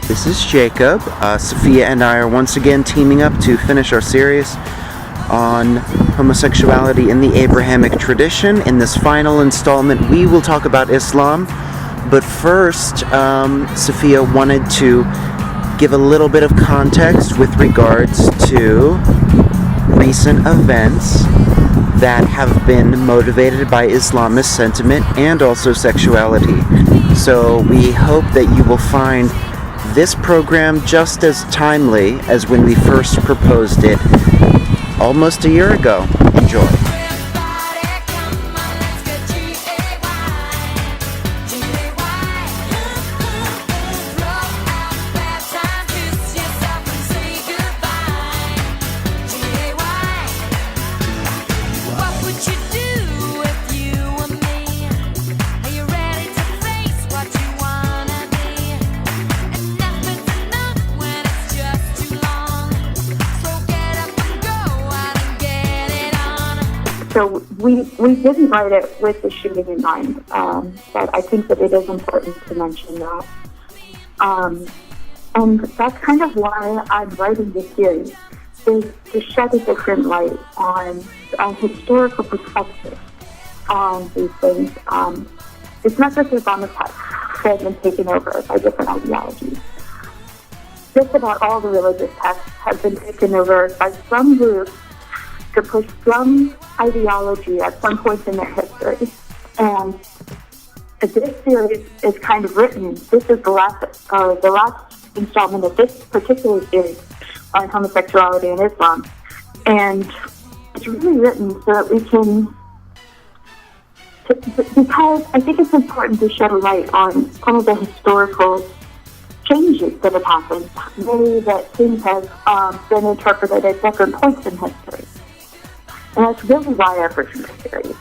This is Jacob. Sophia and I are once again teaming up to finish our series on homosexuality in the Abrahamic tradition. In this final installment, we will talk about Islam. But first, Sophia wanted to give a little bit of context with regards to recent events that have been motivated by Islamist sentiment and also sexuality. So we hope that you will find this program just as timely as when we first proposed it almost a year ago. Enjoy. So we didn't write it with the shooting in mind, but I think that it is important to mention that. And that's kind of why I'm writing this series, is to shed a different light on a historical perspective on these things. It's not just Islamic texts that have been taken over by different ideologies. Just about all the religious texts have been taken over by some groups to push some ideology at some point in their history. And this series is kind of written, this is the last installment of this particular series on homosexuality and Islam. And it's really written so that we can, because I think it's important to shed a light on some of the historical changes that have happened, the way that things have been interpreted at different points in history. And that's really why I've written this series.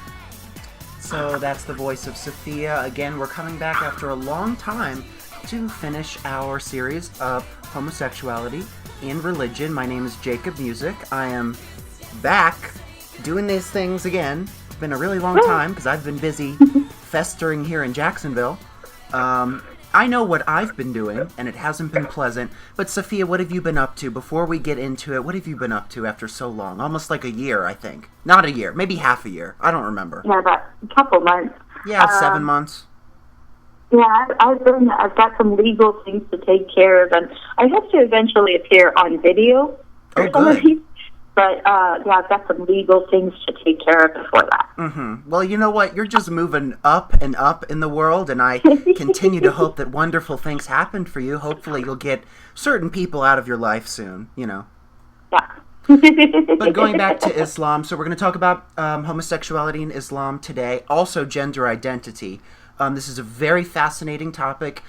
So that's the voice of Sophia. Again, we're coming back after a long time to finish our series of homosexuality in religion. My name is Jacob Music. I am back doing these things again. It's been a really long time because I've been busy festering here in Jacksonville. I know what I've been doing, and it hasn't been pleasant. But Sophia, what have you been up to? Before we get into it, what have you been up to after so long? Almost like a year, I think. Not a year, maybe half a year. I don't remember. Yeah, about a couple months. Yeah, 7 months. Yeah, I've got some legal things to take care of, and I hope to eventually appear on video for some of these. But, yeah, I've got some legal things to take care of before that. Mm-hmm. Well, you know what? You're just moving up and up in the world, and I continue to hope that wonderful things happen for you. Hopefully you'll get certain people out of your life soon, you know. Yeah. But going back to Islam, so we're going to talk about homosexuality in Islam today, also gender identity. This is a very fascinating topic.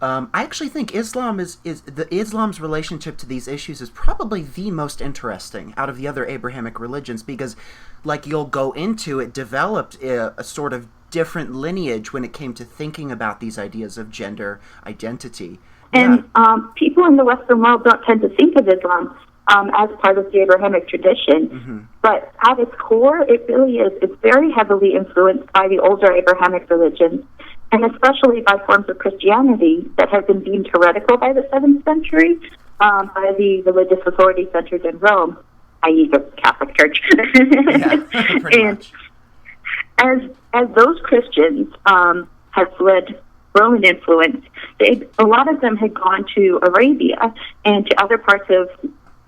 I actually think Islam's relationship to these issues is probably the most interesting out of the other Abrahamic religions because, like you'll go into, it developed a sort of different lineage when it came to thinking about these ideas of gender identity. And people in the Western world don't tend to think of Islam as part of the Abrahamic tradition. Mm-hmm. But at its core, it really is. It's very heavily influenced by the older Abrahamic religions, and especially by forms of Christianity that have been deemed heretical by the 7th century by the religious authority centered in Rome, i.e. the Catholic Church. Yeah, pretty much. As those Christians have fled Roman influence, a lot of them had gone to Arabia and to other parts of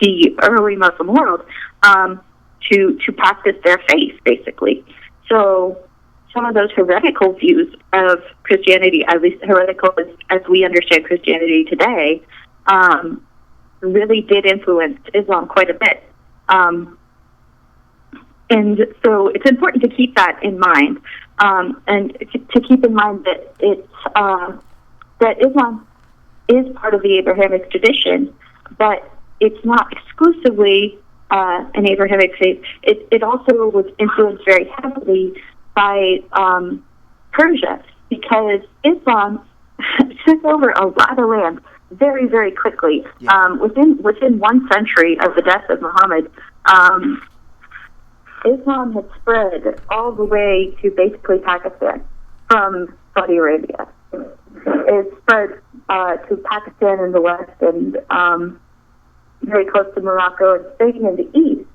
the early Muslim world to practice their faith, basically. So some of those heretical views of Christianity, at least heretical as we understand Christianity today, really did influence Islam quite a bit. And so it's important to keep that in mind, and to keep in mind that that Islam is part of the Abrahamic tradition, but it's not exclusively an Abrahamic faith. It also was influenced very heavily by Persia, because Islam took over a lot of land very, very quickly. Yeah. Within 1 century of the death of Muhammad, Islam had spread all the way to basically Pakistan from Saudi Arabia. It spread to Pakistan in the west and very close to Morocco and Spain in the east,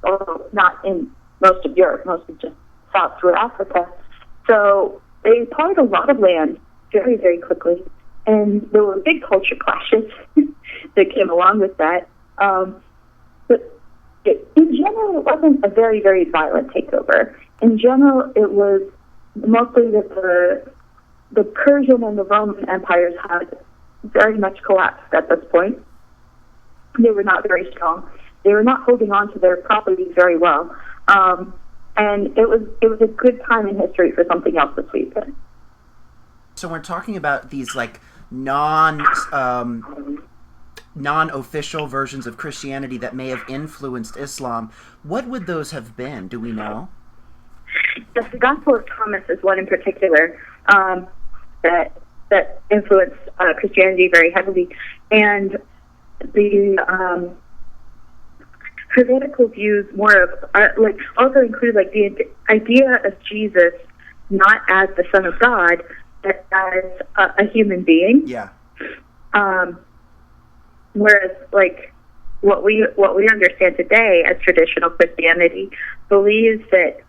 although not in most of Europe, most of just south through Africa. So they acquired a lot of land very, very quickly, and there were big culture clashes that came along with that. But in general, it wasn't a very, very violent takeover. In general, it was mostly that the Persian and the Roman empires had very much collapsed at this point. They were not very strong. They were not holding on to their properties very well. And it was a good time in history for something else to sweeten. So we're talking about these like non-official versions of Christianity that may have influenced Islam. What would those have been? Do we know? Yes, the Gospel of Thomas is one in particular that influenced Christianity very heavily, and the heretical views more of also include like the idea of Jesus not as the Son of God, but as a human being. Yeah. Whereas like what we understand today as traditional Christianity believes that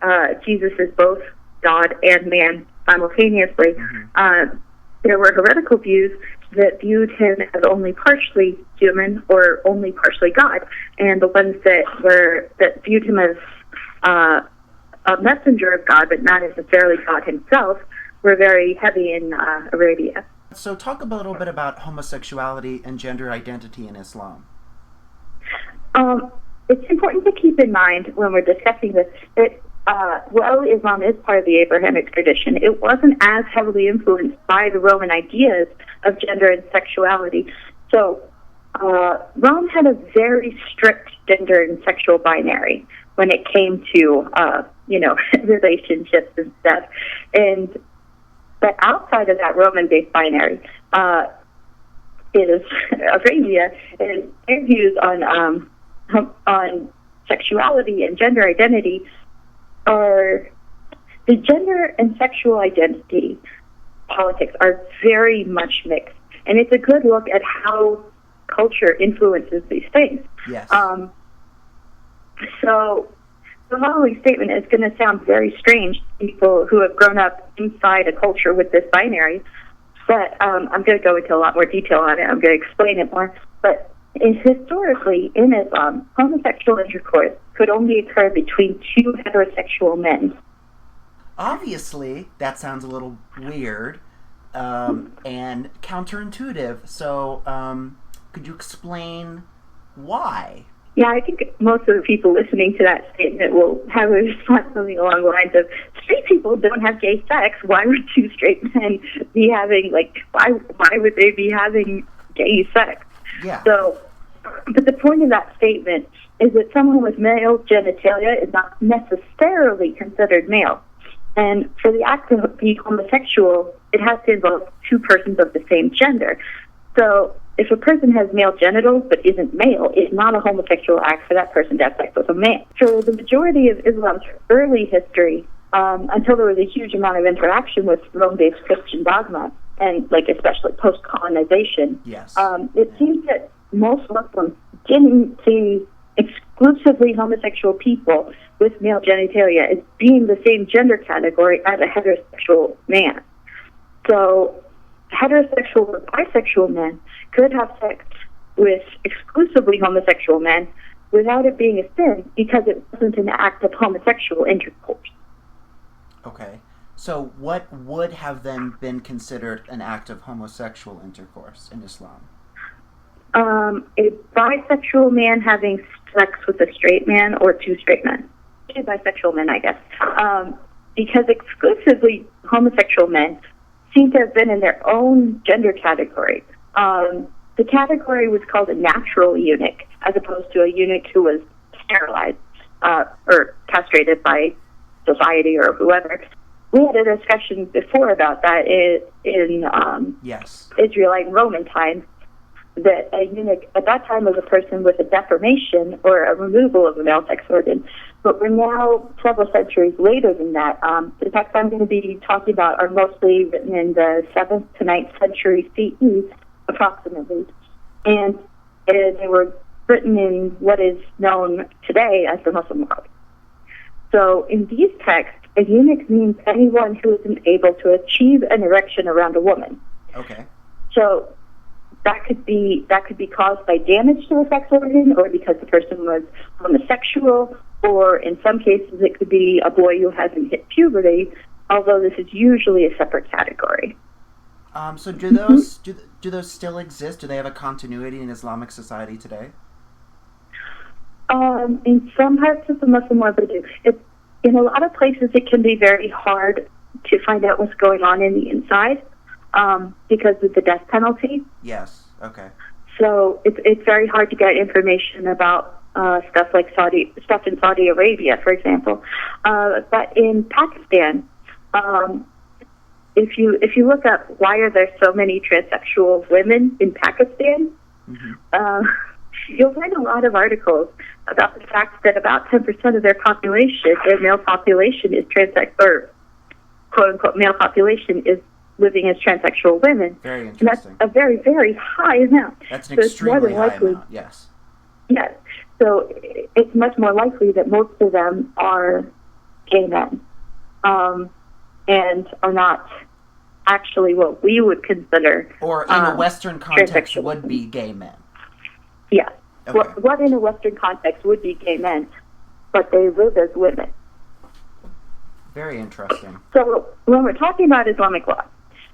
Jesus is both God and man simultaneously. Mm-hmm. There were heretical views that viewed him as only partially human or only partially God, and the ones that viewed him as a messenger of God, but not necessarily God himself, were very heavy in Arabia. So talk a little bit about homosexuality and gender identity in Islam. It's important to keep in mind when we're discussing this that while Islam is part of the Abrahamic tradition, it wasn't as heavily influenced by the Roman ideas of gender and sexuality. So Rome had a very strict gender and sexual binary when it came to relationships and stuff. But outside of that Roman-based binary is Arabia, and their views on sexuality and gender identity are the gender and sexual identity politics are very much mixed, and it's a good look at how culture influences these things. Yes. So the following statement is going to sound very strange to people who have grown up inside a culture with this binary, but I'm going to go into a lot more detail on it. I'm going to explain it more. But historically, in Islam, homosexual intercourse could only occur between two heterosexual men. Obviously, that sounds a little weird and counterintuitive. So, could you explain why? Yeah, I think most of the people listening to that statement will have a response something along the lines of, straight people don't have gay sex. Why would two straight men be having, why would they be having gay sex? Yeah. So, but the point of that statement is that someone with male genitalia is not necessarily considered male. And for the act of being homosexual, it has to involve two persons of the same gender. So if a person has male genitals but isn't male, it's not a homosexual act for that person to have sex with a man. For the majority of Islam's early history, until there was a huge amount of interaction with Rome-based Christian dogma, and especially post-colonization, yes. It seems that most Muslims didn't see exclusively homosexual people with male genitalia as being the same gender category as a heterosexual man. So heterosexual or bisexual men could have sex with exclusively homosexual men without it being a sin because it wasn't an act of homosexual intercourse. Okay. So what would have then been considered an act of homosexual intercourse in Islam? A bisexual man having sex with a straight man or two straight men. Two bisexual men, I guess. Because exclusively homosexual men seem to have been in their own gender category. The category was called a natural eunuch, as opposed to a eunuch who was sterilized or castrated by society or whoever. We had a discussion before about that in yes. Israelite and Roman times. that a eunuch at that time was a person with a deformation or a removal of a male sex organ. But we're now several centuries later than that. The texts I'm going to be talking about are mostly written in the 7th to 9th century CE, approximately. And they were written in what is known today as the Muslim world. So in these texts, a eunuch means anyone who isn't able to achieve an erection around a woman. Okay. So that could be caused by damage to the sex organ, or because the person was homosexual, or in some cases it could be a boy who hasn't hit puberty, although this is usually a separate category. So do those do those still exist? Do they have a continuity in Islamic society today? In some parts of the Muslim world, they do. In a lot of places, it can be very hard to find out what's going on in the inside because of the death penalty. Yes. Okay. So it's very hard to get information about stuff in Saudi Arabia, for example. But in Pakistan, if you look up why are there so many transsexual women in Pakistan, you'll find a lot of articles about the fact that about 10% of their population, their male population, is transex, or quote unquote male population is living as transsexual women. Very interesting. And that's a very, very high amount. That's an extremely high amount, yes. Yes. So it's much more likely that most of them are gay men and are not actually what we would consider... Or in a Western context would be gay men. Yeah. Okay. What in a Western context would be gay men, but they live as women. Very interesting. So when we're talking about Islamic law,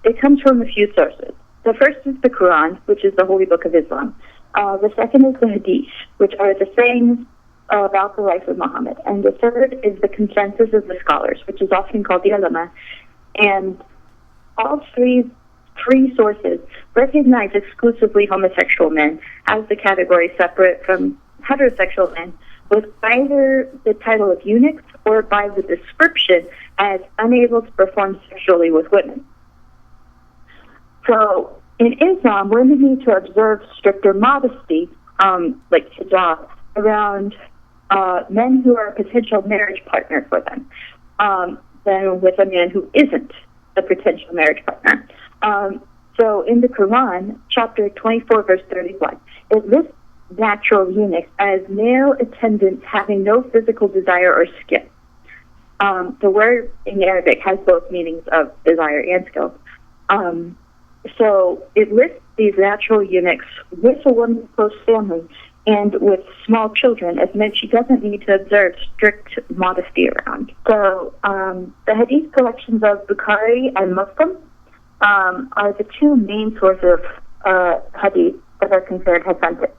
it comes from a few sources. The first is the Quran, which is the holy book of Islam. The second is the Hadith, which are the sayings about the life of Muhammad. And the third is the consensus of the scholars, which is often called the ulama. And all three sources recognize exclusively homosexual men as the category separate from heterosexual men, with either the title of eunuchs or by the description as unable to perform sexually with women. So in Islam, women need to observe stricter modesty, like hijab, around men who are a potential marriage partner for them, than with a man who isn't a potential marriage partner. So in the Quran, chapter 24, verse 31, it lists natural eunuchs as male attendants having no physical desire or skill. The word in Arabic has both meanings of desire and skill. So it lists these natural eunuchs with a woman's close family and with small children as men she doesn't need to observe strict modesty around. So the hadith collections of Bukhari and Muslim are the two main sources of hadith that are considered authentic.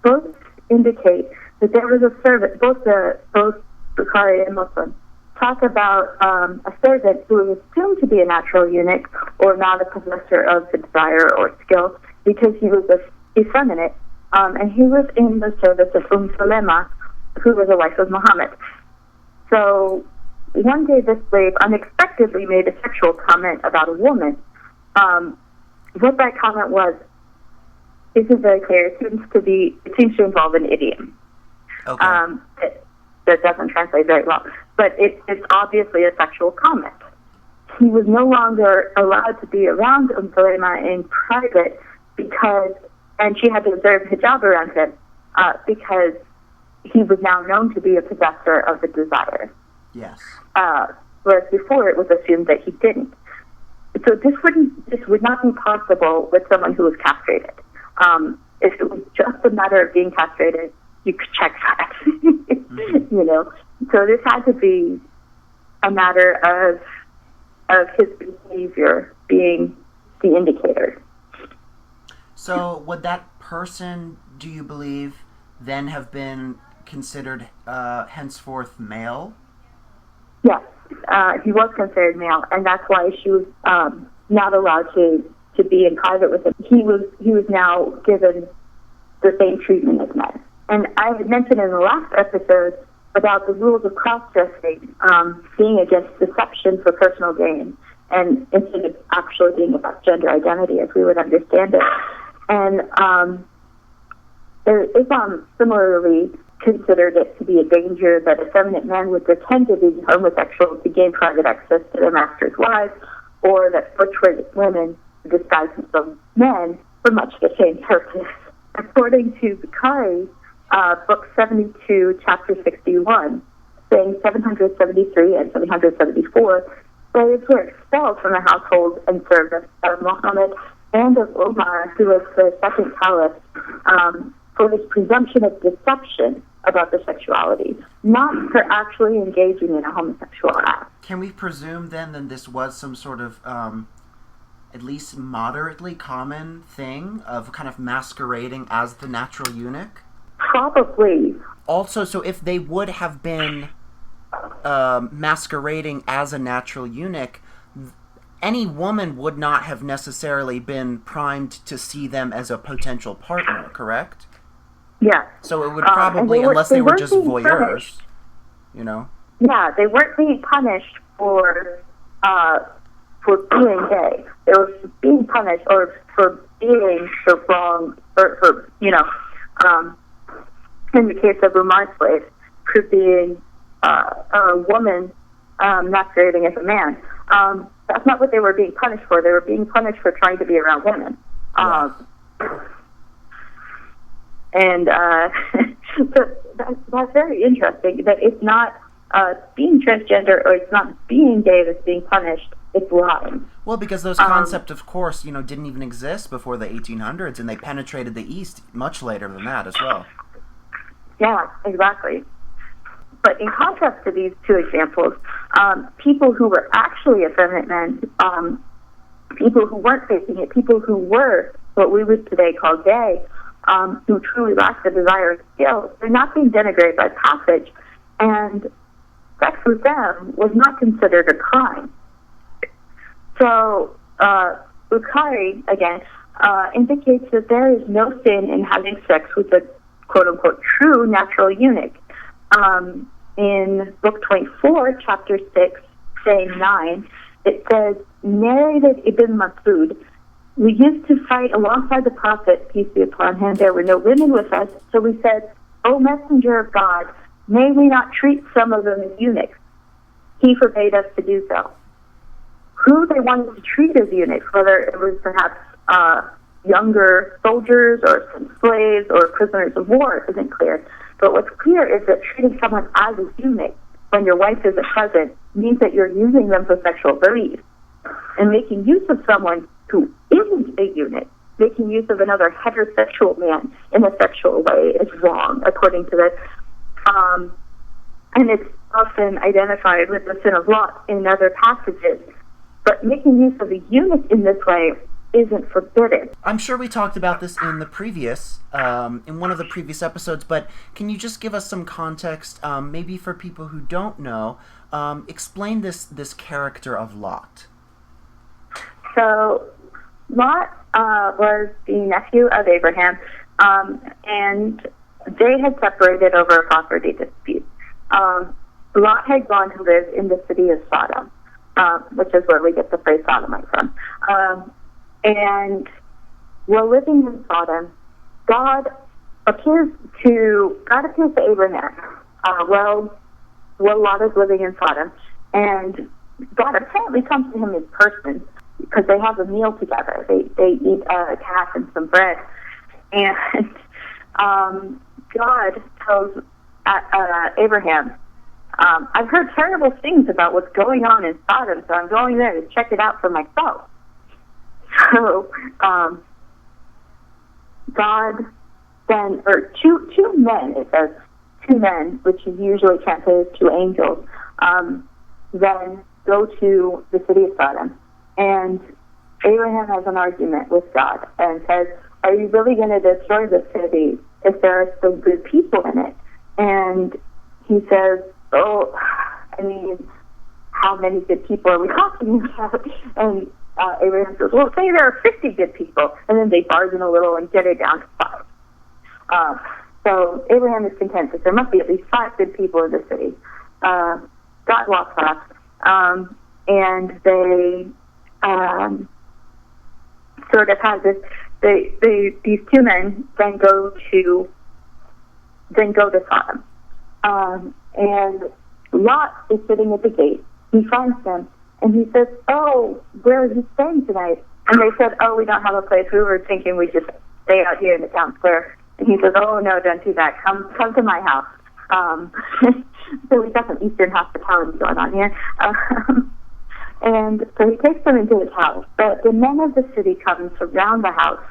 Both indicate that there was a servant, both Bukhari and Muslim talk about a servant who was assumed to be a natural eunuch or not a possessor of the desire or skill because he was effeminate, and he was in the service of Salema, who was a wife of Muhammad. So one day this slave unexpectedly made a sexual comment about a woman. What that comment was isn't very clear. It seems to involve an idiom. Okay. That doesn't translate very well. But it's obviously a sexual comment. He was no longer allowed to be around Salema in private and she had to observe hijab around him because he was now known to be a possessor of the desire. Yes. Whereas before it was assumed that he didn't. So this would not be possible with someone who was castrated. If it was just a matter of being castrated, you could check that. You know. So this had to be a matter of his behavior being the indicator. So would that person, do you believe, then have been considered henceforth male? Yes, he was considered male, and that's why she was not allowed to be in private with him. He was now given the same treatment as men. And I had mentioned in the last episode about the rules of cross-dressing being against deception for personal gain. and instead of actually being about gender identity as we would understand it. And Islam similarly considered it to be a danger that effeminate men would pretend to be homosexual to gain private access to their master's wives, or that butch women disguise themselves as men for much the same purpose. According to Bukhari, book 72, chapter 61, saying 773 and 774, slaves were expelled from the household and service of Muhammad and of Umar, who was the second caliph, for his presumption of deception about their sexuality, not for actually engaging in a homosexual act. Can we presume then that this was some sort of at least moderately common thing of kind of masquerading as the natural eunuch? Probably. Also, so if they would have been masquerading as a natural eunuch, any woman would not have necessarily been primed to see them as a potential partner, correct? Yeah. So it would probably, unless they were just voyeurs, punished. you know? Yeah, they weren't being punished for being gay. They were being punished or for being the wrong, or for, in the case of Umar's slave, for being a woman masquerading as a man. That's not what they were being punished for. They were being punished for trying to be around women. And so that's very interesting, that it's not being transgender or it's not being gay that's being punished, it's lying. Well, because those concepts, of course, didn't even exist before the 1800s, and they penetrated the East much later than that as well. Yeah, exactly. But in contrast to these two examples, people who were actually effeminate men, people who weren't faking it, people who were what we would today call gay, who truly lacked the desired skills, they're not being denigrated by passage, and sex with them was not considered a crime. So, Bukhari, again, indicates that there is no sin in having sex with a quote-unquote true natural eunuch. In Book 24, Chapter 6, saying 9, it says, narrated Ibn Masud, we used to fight alongside the Prophet, peace be upon him. There were no women with us, so we said, O Messenger of God, may we not treat some of them as eunuchs? He forbade us to do so. Who they wanted to treat as eunuchs, whether it was perhaps younger soldiers or some slaves or prisoners of war, isn't clear. But what's clear is that treating someone as a eunuch when your wife isn't present means that you're using them for sexual release. And making use of someone who isn't a eunuch, making use of another heterosexual man in a sexual way is wrong, according to this. And it's often identified with the sin of Lot in other passages. But making use of a eunuch in this way isn't forbidden. I'm sure we talked about this in the previous, in one of the previous episodes, but can you just give us some context, maybe for people who don't know, explain this character of Lot? So, Lot was the nephew of Abraham, and they had separated over a property dispute. Lot had gone to live in the city of Sodom, which is where we get the phrase sodomite from. And while living in Sodom, God appears to Abraham while Lot is living in Sodom, and God apparently comes to him in person because they have a meal together. They eat a calf and some bread, and God tells Abraham, I've heard terrible things about what's going on in Sodom, so I'm going there to check it out for myself. So, God then, or two men, it says two men, which is usually translated as two angels, then go to the city of Sodom. And Abraham has an argument with God and says, are you really going to destroy the city if there are still good people in it? And he says, oh, I mean, how many good people are we talking about? And Abraham says, well, say there are 50 good people. And then they bargain a little and get it down to 5. So Abraham is content that there must be at least 5 good people in the city. God walks off, and they um, sort of has this. These two men then go to Sodom, and Lot is sitting at the gate. He finds them, and he says, "Oh, where are you staying tonight?" And they said, "Oh, we don't have a place. We were thinking we'd just stay out here in the town square." And he says, "Oh no, don't do that. Come to my house." So we've got some Eastern hospitality going on here. And so he takes them into his house. But the men of the city come to surround the house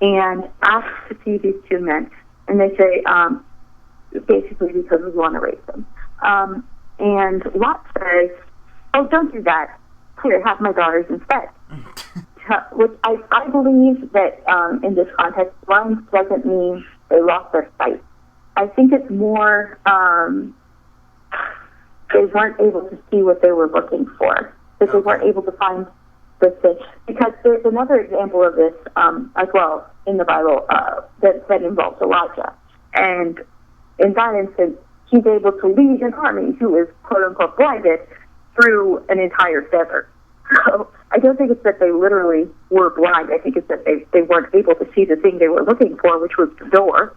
and ask to see these two men. And they say, basically because we want to rape them. And Lot says, "Oh, don't do that. Here, have my daughters instead." Which I believe that in this context, blind doesn't mean they lost their sight. I think it's more they weren't able to see what they were looking for, that they weren't able to find the thing. Because there's another example of this as well in the Bible that involves Elijah. And in that instance, he's able to lead an army who is quote-unquote blinded through an entire desert. So I don't think it's that they literally were blind. I think it's that they weren't able to see the thing they were looking for, which was the door.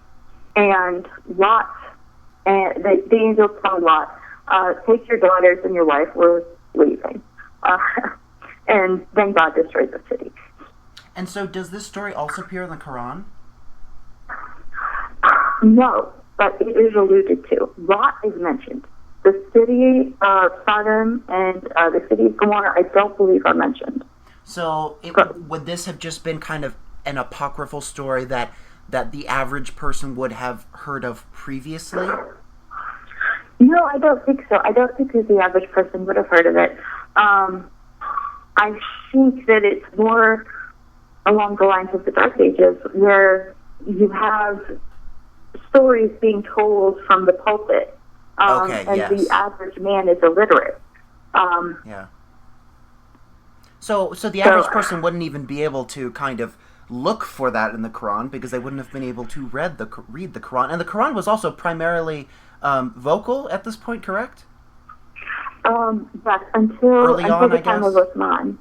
And Lot, and the angel told Lot, "Take your daughters and your wife, we're leaving." And then God destroyed the city. And so does this story also appear in the Quran? No, but it is alluded to. Lot is mentioned. The city of Sodom and the city of Gomorrah, I don't believe are mentioned. So would this have just been kind of an apocryphal story that the average person would have heard of previously? No, I don't think so. I don't think that the average person would have heard of it. I think that it's more along the lines of the Dark Ages, where you have stories being told from the pulpit. The average man is illiterate. Yeah. So the average person wouldn't even be able to kind of look for that in the Quran because they wouldn't have been able to read the Quran. And the Quran was also primarily vocal at this point, correct? Yes, until the time of Uthman,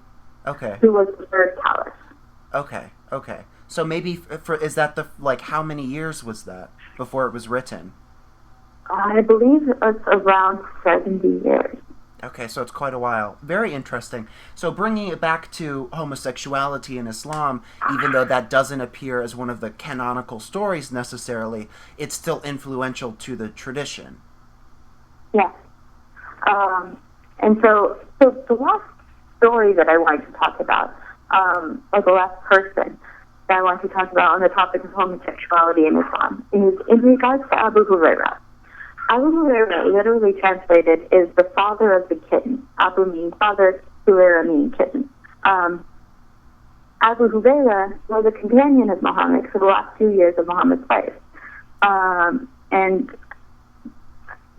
who was the third caliph. Okay. So maybe is that how many years was that before it was written? I believe it's around 70 years. Okay, so it's quite a while. Very interesting. So bringing it back to homosexuality in Islam, even though that doesn't appear as one of the canonical stories necessarily, it's still influential to the tradition. Yes. And so the last story that I wanted to talk about, or the last person that I want to talk about on the topic of homosexuality in Islam, is in regards to Abu Hurairah. Abu Hurairah, literally translated, is the father of the kitten. Abu means father, Hurairah means kitten. Abu Hurairah was a companion of Muhammad for the last 2 years of Muhammad's life. And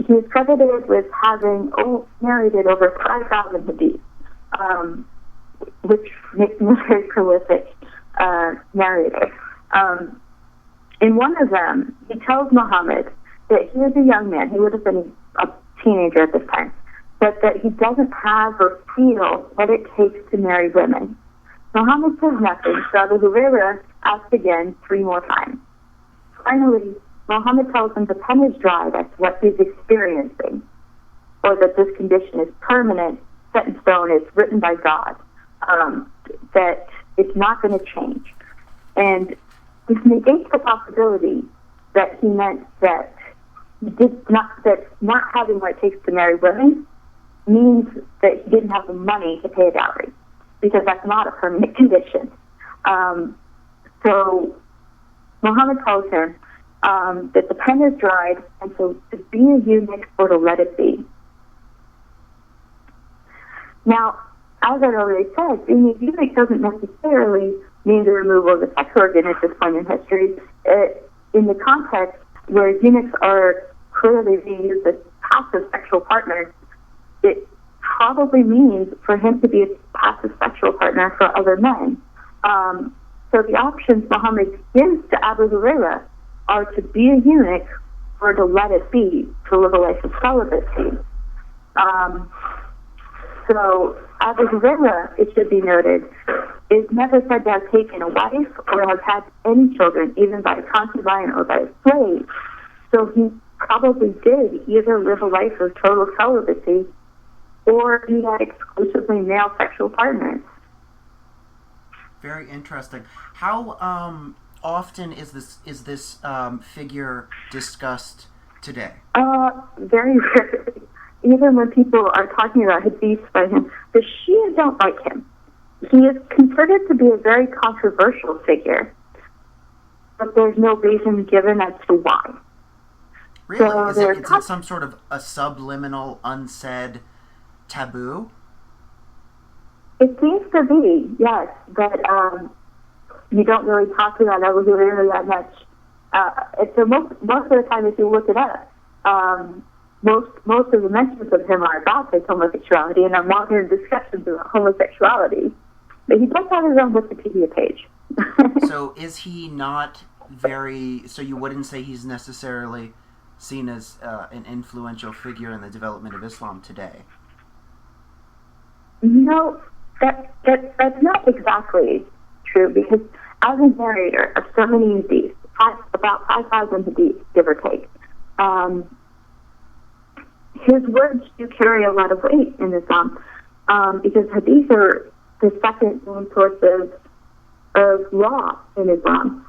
he is credited with having narrated over 5,000 hadiths, which makes him a very prolific narrator. In one of them, he tells Muhammad that he is a young man, he would have been a teenager at this time, but that he doesn't have or feel what it takes to marry women. Muhammad says nothing, so Abu Hurairah asked again 3 more times. Finally, Muhammad tells him the pen is dry, that's what he's experiencing, or that this condition is permanent, set in stone, it's written by God, that it's not going to change. And this negates the possibility that he meant that not having what it takes to marry women means that he didn't have the money to pay a dowry, because that's not a permanent condition. So Muhammad tells him that the pen is dried, and so to be a eunuch or to let it be. Now, as I already said, being a eunuch doesn't necessarily mean the removal of the sex organ at this point in history. In the context where eunuchs are clearly being used as passive sexual partners, it probably means for him to be a passive sexual partner for other men. So the options Muhammad gives to Abu Hurairah are to be a eunuch or to let it be, to live a life of celibacy. So Abrahamic, it should be noted, is never said to have taken a wife or have had any children, even by a concubine or by a slave. So he probably did either live a life of total celibacy or he had exclusively male sexual partners. Very interesting. How often is this figure discussed today? Very rarely. Even when people are talking about hadiths by him, the Shia don't like him. He is considered to be a very controversial figure, but there's no reason given as to why. Really? So is it some sort of a subliminal, unsaid taboo? It seems to be, yes, but you don't really talk about Abu Hurairah that much. So most of the time, if you look it up, most of the mentions of him are about his homosexuality and are modern discussions about homosexuality. But he does have his own Wikipedia page. So is he not so you wouldn't say he's necessarily seen as an influential figure in the development of Islam today? No, that's not exactly true, because as a narrator of so many hadiths, about 5,000 hadiths, give or take, his words do carry a lot of weight in Islam, because hadiths are the second main source of law in Islam.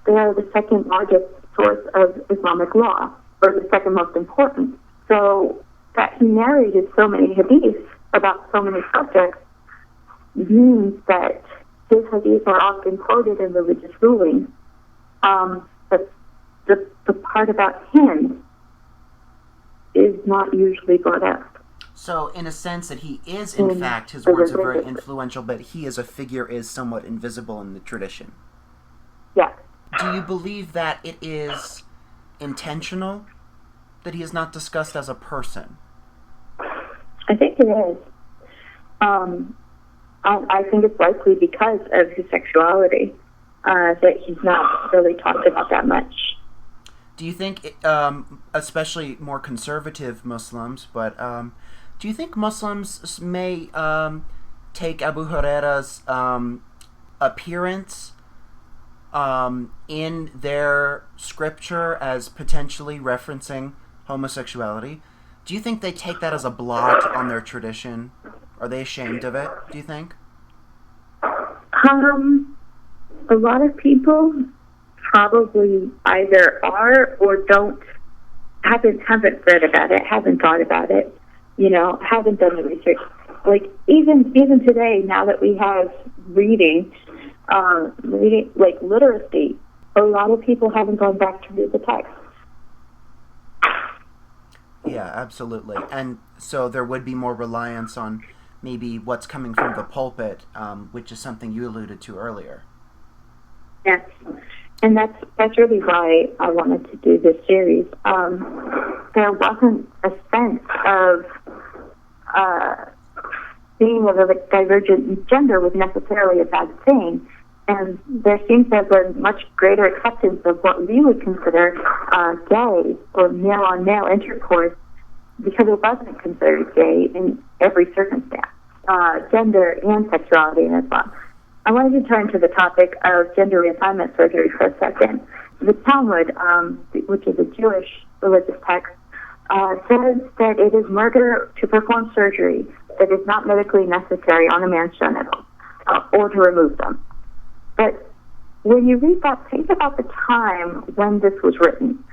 They are the second largest source of Islamic law, or the second most important. So that he narrated so many hadiths about so many subjects means that his hadiths are often quoted in religious rulings. But the part about him is not usually brought up. So, in a sense that he is, in fact, his words are very influential, but he as a figure is somewhat invisible in the tradition. Yeah. Do you believe that it is intentional that he is not discussed as a person? I think it is. I think it's likely because of his sexuality that he's not really talked about that much. Do you think, especially more conservative Muslims, but do you think Muslims may take Abu Hurairah's appearance in their scripture as potentially referencing homosexuality? Do you think they take that as a blot on their tradition? Are they ashamed of it, do you think? A lot of people probably either are or haven't read about it, haven't thought about it, haven't done the research. Like even today, now that we have reading like literacy, a lot of people haven't gone back to read the text. Yeah, absolutely. And so there would be more reliance on maybe what's coming from the pulpit, which is something you alluded to earlier. Yes, and that's really why I wanted to do this series. There wasn't a sense of being of a divergent gender was necessarily a bad thing, and there seems to have been much greater acceptance of what we would consider gay or male-on-male intercourse, because it wasn't considered gay in every circumstance, gender and sexuality in Islam. I wanted to turn to the topic of gender reassignment surgery for a second. The Talmud, which is a Jewish religious text, says that it is murder to perform surgery that is not medically necessary on a man's genitals or to remove them. But when you read that, think about the time when this was written.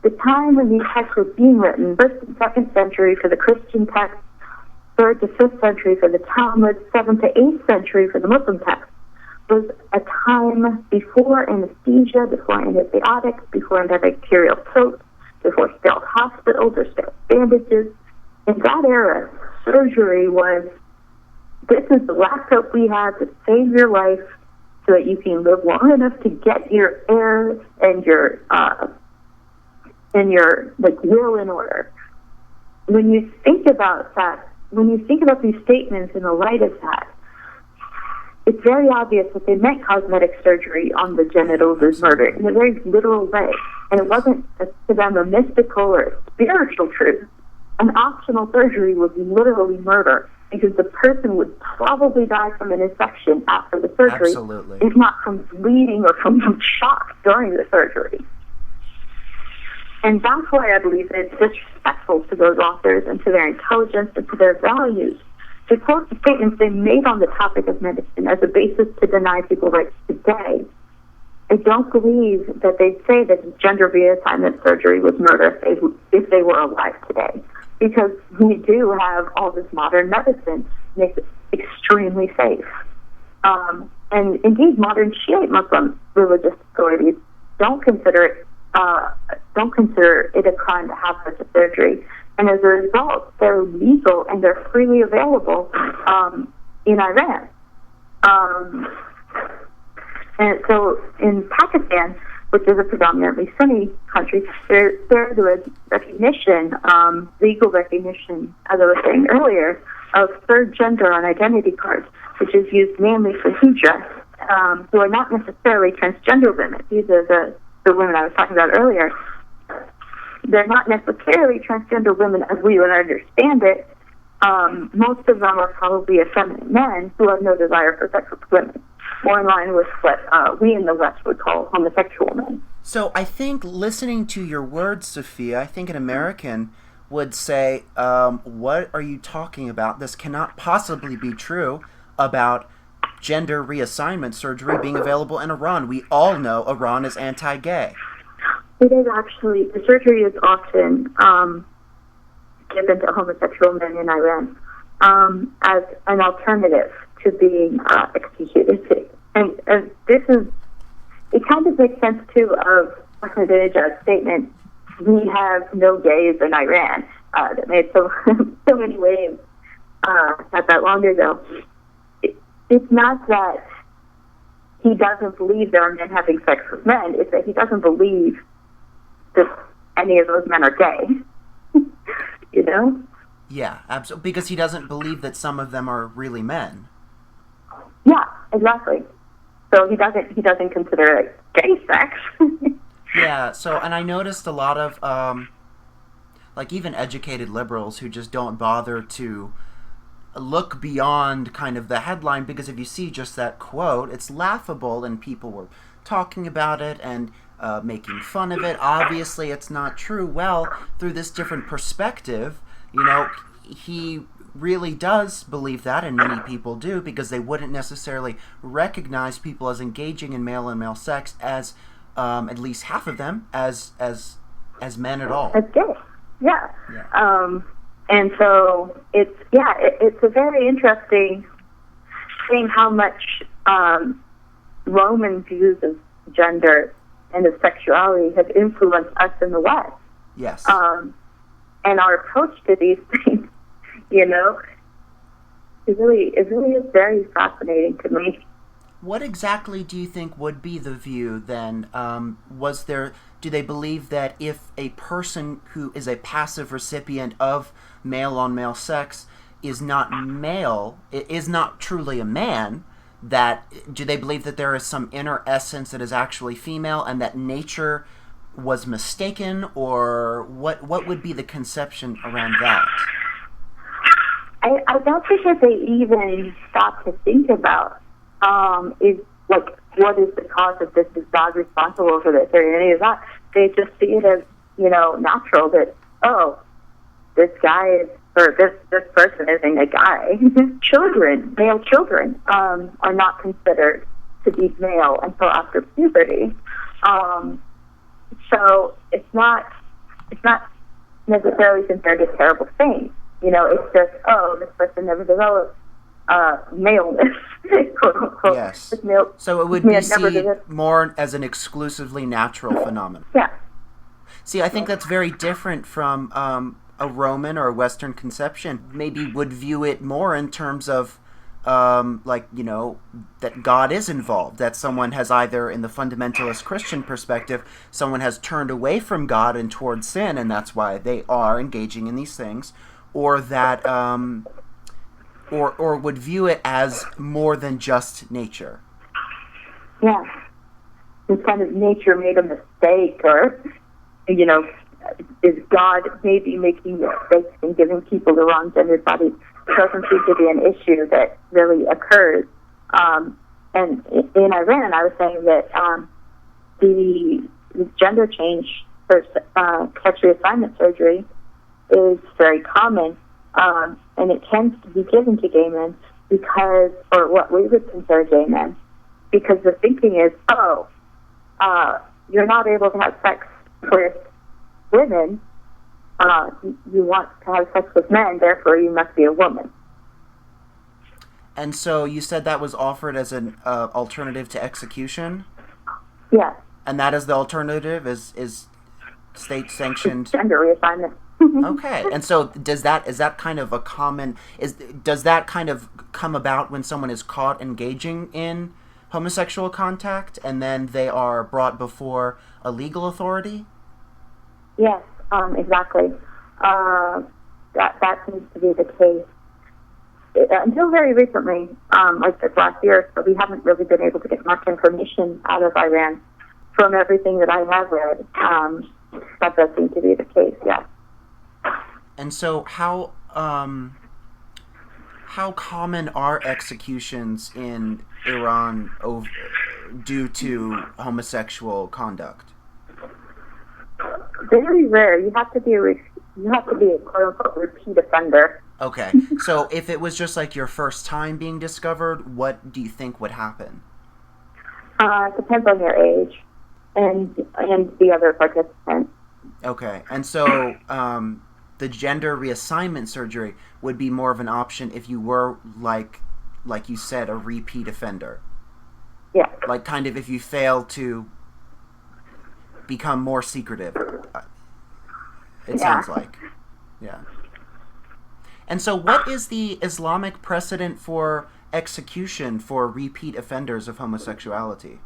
The time when these texts were being written, 1st and 2nd century for the Christian text, 3rd to 5th century for the Talmud, 7th to 8th century for the Muslim text, was a time before anesthesia, before antibiotics, before antibacterial soaps, before sterile hospitals or sterile bandages. In that era, surgery was, this is the last hope we have to save your life so that you can live long enough to get your air and your will in order. When you think about that, when you think about these statements in the light of that, it's very obvious that they meant cosmetic surgery on the genitals as murder in a very literal way. And it wasn't to them a mystical or a spiritual truth. An optional surgery would be literally murder. because the person would probably die from an infection after the surgery, Absolutely. if not from bleeding or from shock during the surgery. And that's why I believe it's disrespectful to those authors and to their intelligence and to their values to quote the statements they made on the topic of medicine as a basis to deny people rights today. I don't believe that they'd say that gender reassignment surgery was murder if they were alive today, because we do have all this modern medicine makes it extremely safe. And indeed, modern Shiite Muslim religious authorities don't consider it a crime to have such a surgery, and as a result, they're legal and they're freely available in Iran. And so in Pakistan, which is a predominantly Sunni country, there's a recognition, legal recognition, as I was saying earlier, of third gender on identity cards, which is used mainly for hijra, who are not necessarily transgender women. These are the women I was talking about earlier. They're not necessarily transgender women as we would understand it. Most of them are probably effeminate men who have no desire for sex with women, more in line with what we in the West would call homosexual men. So I think listening to your words, Sophia, I think an American would say, what are you talking about? This cannot possibly be true about gender reassignment surgery being available in Iran. We all know Iran is anti-gay. It is actually, the surgery is often given to homosexual men in Iran as an alternative to being executed. And this is, it kind of makes sense too of Ahmadinejad's statement, we have no gays in Iran, that made so many waves not that long ago. It's not that he doesn't believe there are men having sex with men, it's that he doesn't believe that any of those men are gay. You know? Yeah, absolutely. Because he doesn't believe that some of them are really men. Yeah, exactly. So he doesn't consider it gay sex. Yeah. So, and I noticed a lot of like even educated liberals who just don't bother to look beyond kind of the headline, because if you see just that quote, it's laughable and people were talking about it and making fun of it. Obviously, it's not true. Well, through this different perspective, you know, he really does believe that, and many people do, because they wouldn't necessarily recognize people as engaging in male and male sex as at least half of them as men at all. As gay, yeah. And so it's a very interesting thing how much Roman views of gender and of sexuality have influenced us in the West. Yes. And our approach to these things, you know, it really is very fascinating to me. What exactly do you think would be the view then? Do they believe that if a person who is a passive recipient of male-on-male sex is not male, is not truly a man, do they believe that there is some inner essence that is actually female and that nature was mistaken, or what would be the conception around that? I don't think that they even stop to think about is like what is the cause of this? Is God responsible for this or any of that? They just see it as, you know, natural that, oh, this guy is, or this person isn't a guy. Male children, are not considered to be male until after puberty. So it's not necessarily considered a terrible thing. You know, it's just, oh, this person never developed maleness, quote unquote. Yes. So it would be seen more as an exclusively natural phenomenon. Yeah. See, I think that's very different from a Roman or a Western conception. Maybe would view it more in terms of like, you know, that God is involved, that someone has either, in the fundamentalist Christian perspective, someone has turned away from God and toward sin, and that's why they are engaging in these things, or that, or would view it as more than just nature. Yeah. It's kind of nature made a mistake, or, you know, is God maybe making mistakes and giving people the wrong gendered bodies? doesn't seem to be an issue that really occurs. And in Iran, I was saying that the gender change for sex reassignment surgery is very common, and it tends to be given to gay men because, or what we would consider gay men, because the thinking is, you're not able to have sex with women, you want to have sex with men, therefore you must be a woman. And so you said that was offered as an alternative to execution? Yes. And that is the alternative, is state-sanctioned? Gender reassignment. Okay. And so does that kind of come about when someone is caught engaging in homosexual contact and then they are brought before a legal authority? Yes, exactly. That seems to be the case. Until very recently, like this last year, so we haven't really been able to get much information out of Iran. From everything that I have read, that does seem to be the case, yes. And so how common are executions in Iran due to homosexual conduct? Very rare. You have to be a quote unquote repeat offender. Okay. So if it was just like your first time being discovered, what do you think would happen? It depends on your age and the other participants. Okay. And so the gender reassignment surgery would be more of an option if you were, like you said, a repeat offender. Yeah. Like kind of if you fail to become more secretive. It sounds like. Yeah. And so what is the Islamic precedent for execution for repeat offenders of homosexuality?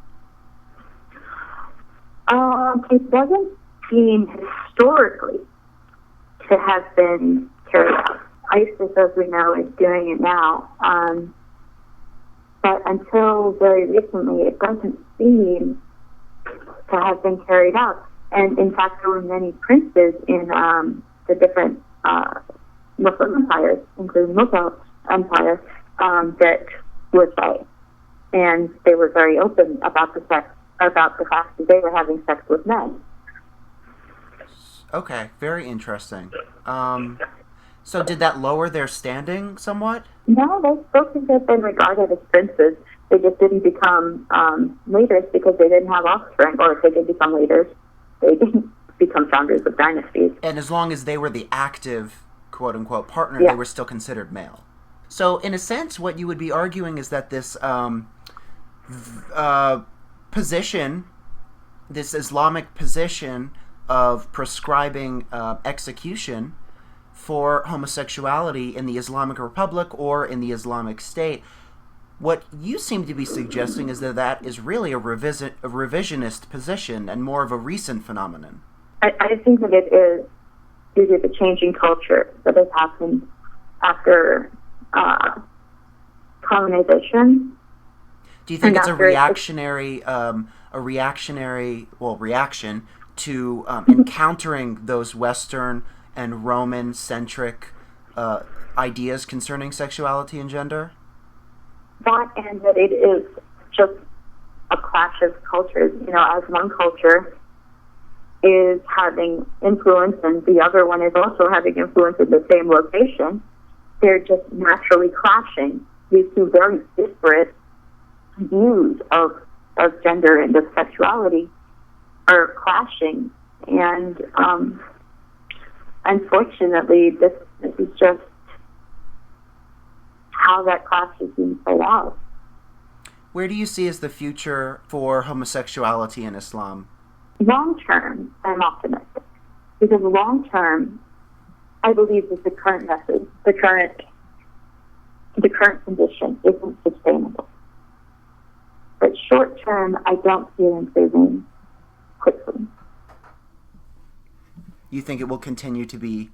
It doesn't seem historically to have been carried out. ISIS, as we know, is doing it now. But until very recently, it doesn't seem to have been carried out. And in fact, there were many princes in the different Muslim empires, including Mughal Empire, that were gay. And they were very open about the fact that they were having sex with men. Okay, very interesting. So did that lower their standing somewhat? No, they still could have been regarded as princes. They just didn't become leaders because they didn't have offspring, or if they did become leaders, they didn't become founders of dynasties. And as long as they were the active, quote-unquote, partner, yeah. They were still considered male. So in a sense, what you would be arguing is that this position, this Islamic position of prescribing execution for homosexuality in the Islamic Republic or in the Islamic State, what you seem to be suggesting is that is really a revisionist position and more of a recent phenomenon. I think that it is due to the changing culture that has happened after colonization. Do you think it's a reaction to encountering those Western and Roman-centric ideas concerning sexuality and gender? That, and that it is just a clash of cultures. You know, as one culture is having influence and the other one is also having influence in the same location, they're just naturally clashing. These two very disparate views of gender and of sexuality are clashing, and unfortunately, this is just how that clash is being played out. Where do you see as the future for homosexuality in Islam? Long term, I'm optimistic, because long term, I believe that the current message, the current condition isn't sustainable. But short term, I don't see it improving quickly. You think it will continue to be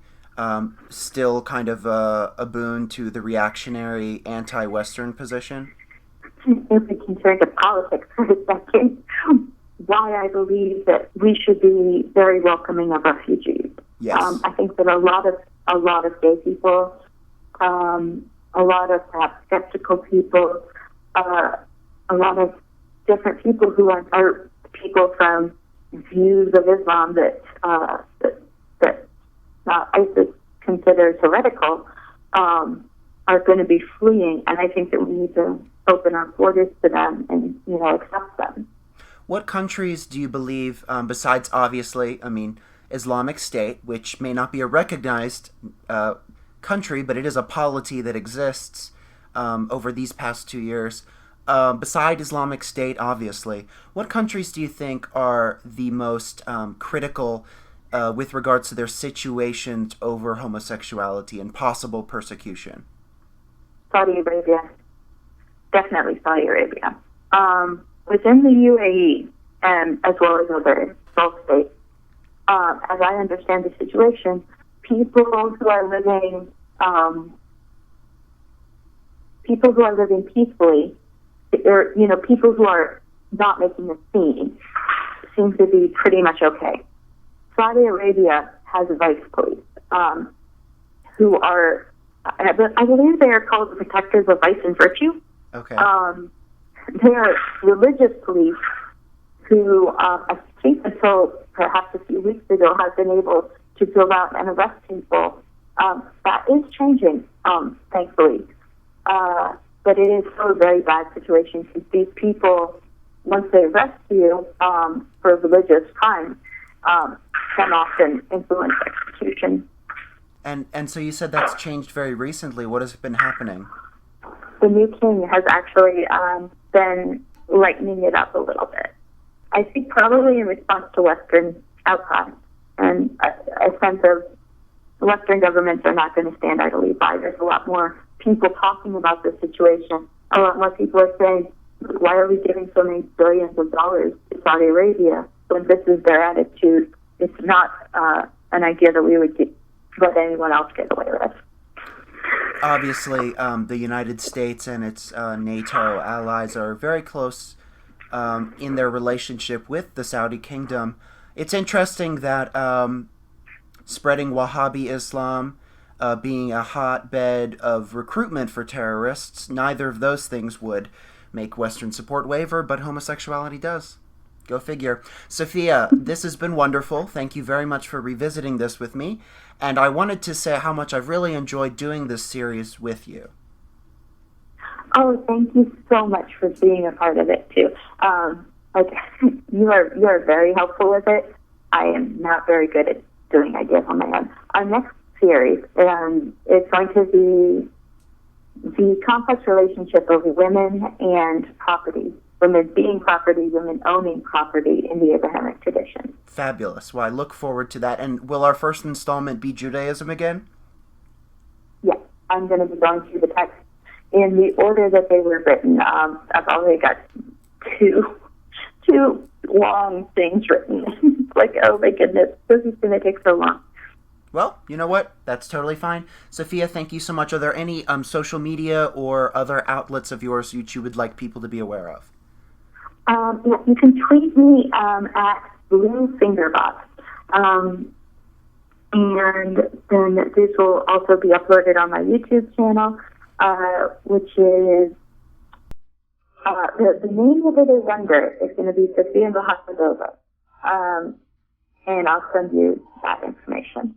still kind of a boon to the reactionary anti-Western position? If we can turn to politics for a second, why I believe that we should be very welcoming of refugees. Yes. I think that a lot of gay people a lot of perhaps skeptical people, a lot of different people who are people from views of Islam that ISIS considers heretical, are going to be fleeing, and I think that we need to open our borders to them and accept them. What countries do you believe, besides obviously, Islamic State, which may not be a recognized country, but it is a polity that exists over these past 2 years, beside Islamic State, obviously, what countries do you think are the most critical with regards to their situations over homosexuality and possible persecution? Saudi Arabia. Definitely Saudi Arabia. Within the UAE, and as well as other Gulf states, as I understand the situation, people who are living peacefully, or people who are not making a scene, seem to be pretty much okay. Saudi Arabia has vice police, who are, I believe they are called the protectors of vice and virtue. Okay. They are religious police who, I think until perhaps a few weeks ago, have been able to go out and arrest people. That is changing, thankfully. But it is still a very bad situation because these people, once they arrest you for religious crimes, can often influence execution. And so you said that's changed very recently. What has been happening? The new king has actually been lightening it up a little bit. I think probably in response to Western outcry and a sense of Western governments are not going to stand idly by. There's a lot more people talking about the situation. A lot more people are saying, why are we giving so many billions of dollars to Saudi Arabia when this is their attitude? It's not an idea that we would let anyone else get away with. Obviously, the United States and its NATO allies are very close in their relationship with the Saudi kingdom. It's interesting that spreading Wahhabi Islam, being a hotbed of recruitment for terrorists, neither of those things would make Western support waver, but homosexuality does. Go figure. Sophia, this has been wonderful. Thank you very much for revisiting this with me. And I wanted to say how much I've really enjoyed doing this series with you. Oh, thank you so much for being a part of it, too. You are very helpful with it. I am not very good at doing ideas on my own. Our next series is going to be the complex relationship of women and property. Women being property, women owning property in the Abrahamic tradition. Fabulous. Well, I look forward to that. And will our first installment be Judaism again? Yes. I'm going to be going through the text in the order that they were written. I've already got two long things written. It's like, oh my goodness, this is going to take so long. Well, you know what? That's totally fine. Sophia, thank you so much. Are there any social media or other outlets of yours which you would like people to be aware of? You can tweet me at BlueFingerBox. And then this will also be uploaded on my YouTube channel, which is, the name of it is under. It's going to be Sophia Mohamedova. And I'll send you that information.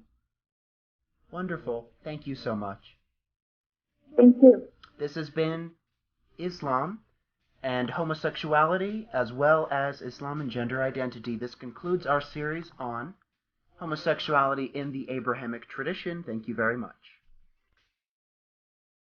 Wonderful. Thank you so much. Thank you. This has been Islam and homosexuality, as well as Islam and gender identity. This concludes our series on homosexuality in the Abrahamic tradition. Thank you very much.